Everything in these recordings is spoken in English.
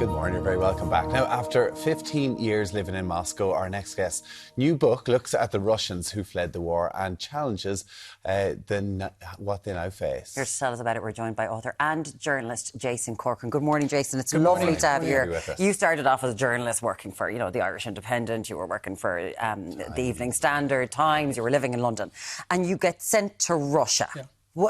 Good morning, you're very welcome back. Now, after 15 years living in Moscow, our next guest's new book looks at the Russians who fled the war and challenges what they now face. Here to tell us about it, we're joined by author and journalist Jason Corcoran. Good morning, Jason. It's lovely to have you here. You started off as a journalist working for, the Irish Independent. You were working for the Evening Standard, Times. You were living in London. And you get sent to Russia. Yeah.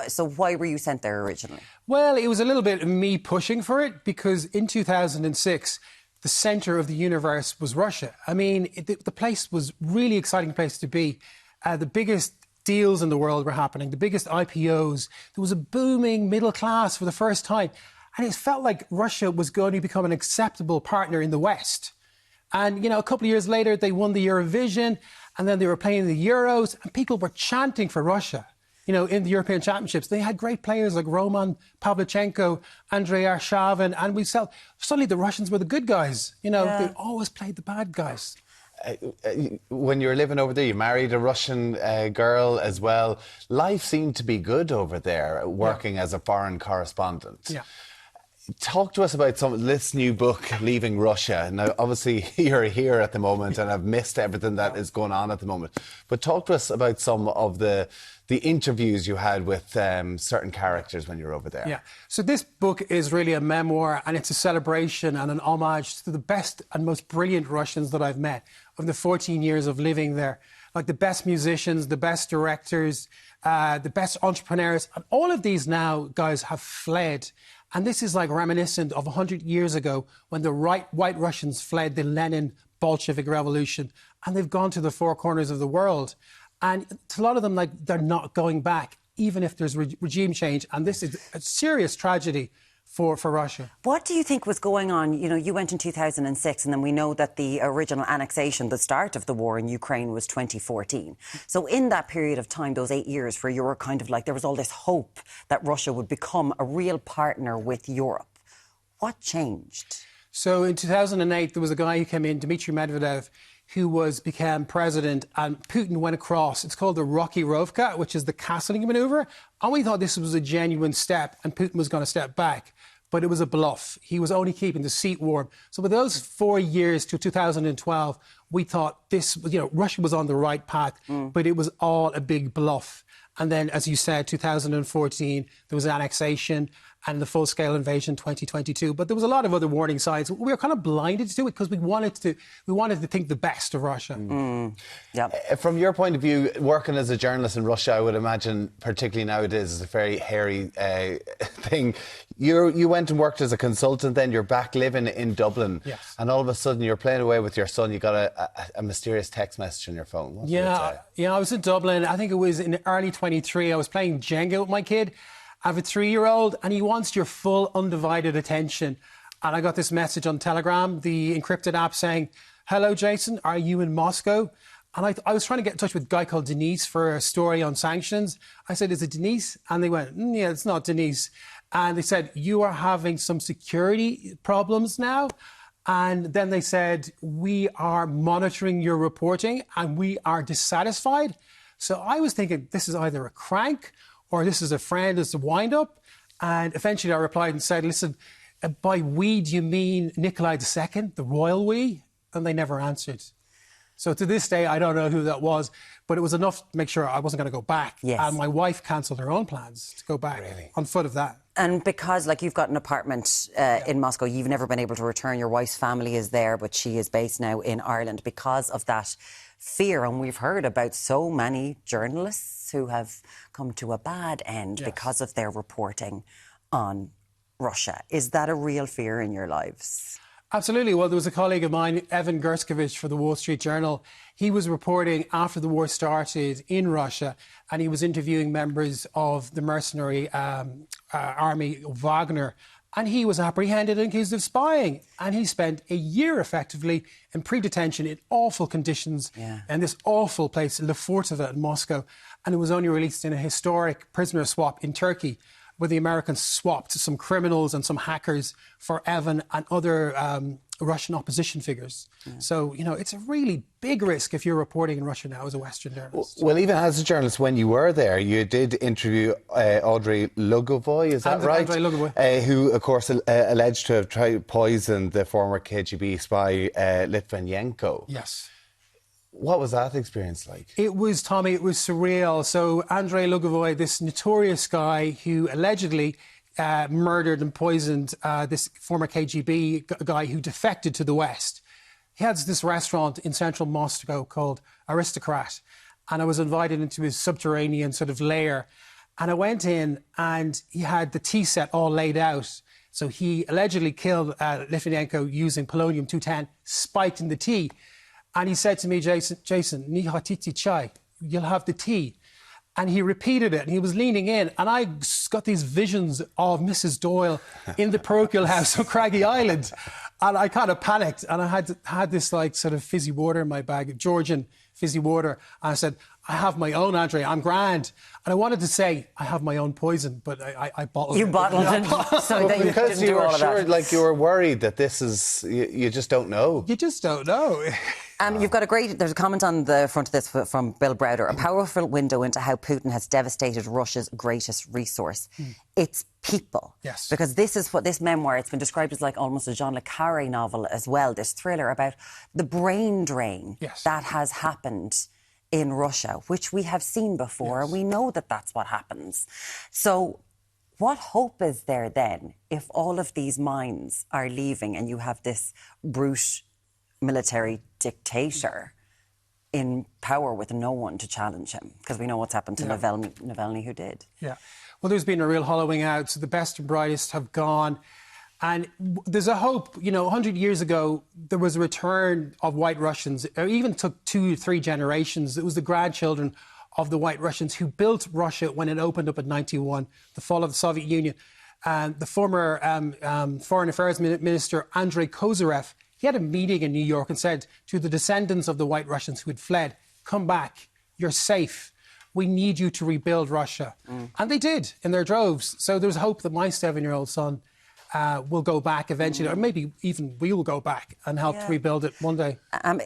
So why were you sent there originally? Well, it was a little bit of me pushing for it because in 2006, the centre of the universe was Russia. I mean, the place was really exciting place to be. The biggest deals in the world were happening, the biggest IPOs. There was a booming middle class for the first time. And it felt like Russia was going to become an acceptable partner in the West. And, a couple of years later, they won the Eurovision and then they were playing the Euros and people were chanting for Russia. In the European Championships, they had great players like Roman Pavlyuchenko, Andrei Arshavin, and we felt suddenly the Russians were the good guys. They always played the bad guys. When you were living over there, you married a Russian girl as well. Life seemed to be good over there, working as a foreign correspondent. Yeah. Talk to us about this new book, Leaving Russia. Now, obviously, you're here at the moment and I've missed everything that is going on at the moment. But talk to us about some of the interviews you had with certain characters when you were over there. Yeah. So this book is really a memoir and it's a celebration and an homage to the best and most brilliant Russians that I've met of the 14 years of living there. Like the best musicians, the best directors, the best entrepreneurs. And all of these now, guys, have fled. And this is like reminiscent of 100 years ago when the white Russians fled the Lenin Bolshevik Revolution and they've gone to the four corners of the world. And to a lot of them, they're not going back, even if there's regime change. And this is a serious tragedy for Russia. What do you think was going on? You went in 2006 and then we know that the original annexation, the start of the war in Ukraine was 2014. So in that period of time, those 8 years where you were kind of like, there was all this hope that Russia would become a real partner with Europe. What changed? So in 2008, there was a guy who came in, Dmitry Medvedev, who became president, and Putin went across. It's called the Rocky-Rovka, which is the castling manoeuvre. And we thought this was a genuine step and Putin was going to step back. But it was a bluff. He was only keeping the seat warm. So with those 4 years to 2012, we thought this, Russia was on the right path, but it was all a big bluff. And then, as you said, 2014, there was annexation and the full-scale invasion 2022. But there was a lot of other warning signs. We were kind of blinded to it because we wanted to think the best of Russia. Yeah. From your point of view, working as a journalist in Russia, I would imagine, particularly nowadays, is a very hairy thing. You went and worked as a consultant, then you're back living in Dublin. Yes. And all of a sudden, you're playing away with your son. You got a mysterious text message on your phone. What did it say? I was in Dublin. I think it was in early 23. I was playing Jenga with my kid. I have a 3-year-old and he wants your full undivided attention. And I got this message on Telegram, the encrypted app, saying, "Hello, Jason, are you in Moscow?" And I was trying to get in touch with a guy called Denise for a story on sanctions. I said, "Is it Denise?" And they went, "Yeah, it's not Denise." And they said, "You are having some security problems now." And then they said, "We are monitoring your reporting and we are dissatisfied." So I was thinking this is either a crank or this is a friend, it's a wind-up. And eventually I replied and said, "Listen, by we, do you mean Nikolai II, the royal we?" And they never answered. So to this day, I don't know who that was, but it was enough to make sure I wasn't going to go back. Yes. And my wife cancelled her own plans to go back on foot of that. And because, you've got an apartment in Moscow, you've never been able to return. Your wife's family is there, but she is based now in Ireland because of that fear. And we've heard about so many journalists who have come to a bad end because of their reporting on Russia. Is that a real fear in your lives? Absolutely. Well, there was a colleague of mine, Evan Gerskovich, for the Wall Street Journal. He was reporting after the war started in Russia, and he was interviewing members of the mercenary army Wagner. And he was apprehended and accused of spying. And he spent a year, effectively, in pre-detention in awful conditions in this awful place, Lefortovo in Moscow. And it was only released in a historic prisoner swap in Turkey, where the Americans swapped some criminals and some hackers for Evan and other Russian opposition figures. So, it's a really big risk if you're reporting in Russia now as a Western journalist. Well, even as a journalist, when you were there, you did interview Audrey Lugovoy, is that right? Andrei Lugovoy. Who, of course, alleged to have tried to poison the former KGB spy Litvinenko. Yes. What was that experience like? It was surreal. So Andrei Lugovoy, this notorious guy who allegedly murdered and poisoned this former KGB guy who defected to the West. He has this restaurant in central Moscow called Aristocrat, and I was invited into his subterranean sort of lair, and I went in and he had the tea set all laid out. So he allegedly killed Litvinenko using polonium-210 spiked in the tea. And he said to me, Jason, ni hatiti chai, you'll have the tea. And he repeated it, and he was leaning in, and I got these visions of Mrs. Doyle in the parochial house on Craggy Island, and I kind of panicked, and I had this sort of fizzy water in my bag, Georgian fizzy water, and I said, I have my own, Andre, I'm grand. And I wanted to say, I have my own poison, but I bottled it. You bottled it, so that you because didn't you do were all of sure, that. you were worried that this is, you just don't know. You just don't know. You've got there's a comment on the front of this from Bill Browder, a powerful window into how Putin has devastated Russia's greatest resource. It's people. Yes. Because this is what this memoir, it's been described as almost a Jean Le Carré novel as well, this thriller about the brain drain that has happened in Russia, which we have seen before, and we know that that's what happens. So what hope is there then if all of these minds are leaving and you have this brute military dictator in power with no one to challenge him? Because we know what's happened to Navalny, who did. Yeah. Well, there's been a real hollowing out. So the best and brightest have gone. And there's a hope. 100 years ago, there was a return of White Russians. It even took 2 or 3 generations. It was the grandchildren of the White Russians who built Russia when it opened up in 91, the fall of the Soviet Union. And the former Foreign Affairs Minister, Andrei Kozyrev, he had a meeting in New York and said to the descendants of the White Russians who had fled, come back, you're safe. We need you to rebuild Russia. And they did in their droves. So there's hope that my 7-year-old son will go back eventually, or maybe even we will go back and help to rebuild it one day.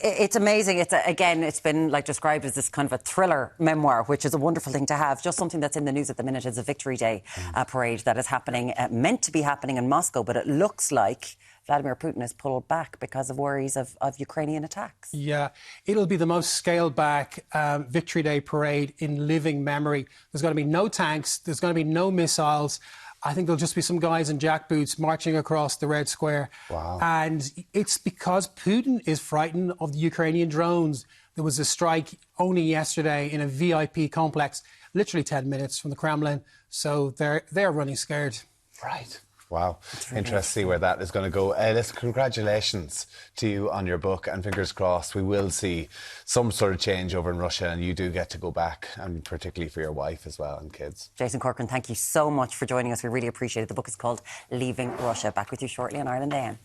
It's amazing. It's been described as this kind of a thriller memoir, which is a wonderful thing to have. Just something that's in the news at the minute is a Victory Day parade that is happening, meant to be happening in Moscow, but it looks like Vladimir Putin has pulled back because of worries of Ukrainian attacks. Yeah, it'll be the most scaled back Victory Day parade in living memory. There's going to be no tanks, there's going to be no missiles. I think there'll just be some guys in jackboots marching across the Red Square. Wow. And it's because Putin is frightened of the Ukrainian drones. There was a strike only yesterday in a VIP complex, literally 10 minutes from the Kremlin. So they're running scared. Right. Wow. Interesting to see where that is going to go. Listen, congratulations to you on your book, and fingers crossed we will see some sort of change over in Russia and you do get to go back, and particularly for your wife as well and kids. Jason Corcoran, thank you so much for joining us. We really appreciate it. The book is called Leaving Russia. Back with you shortly on Ireland AM.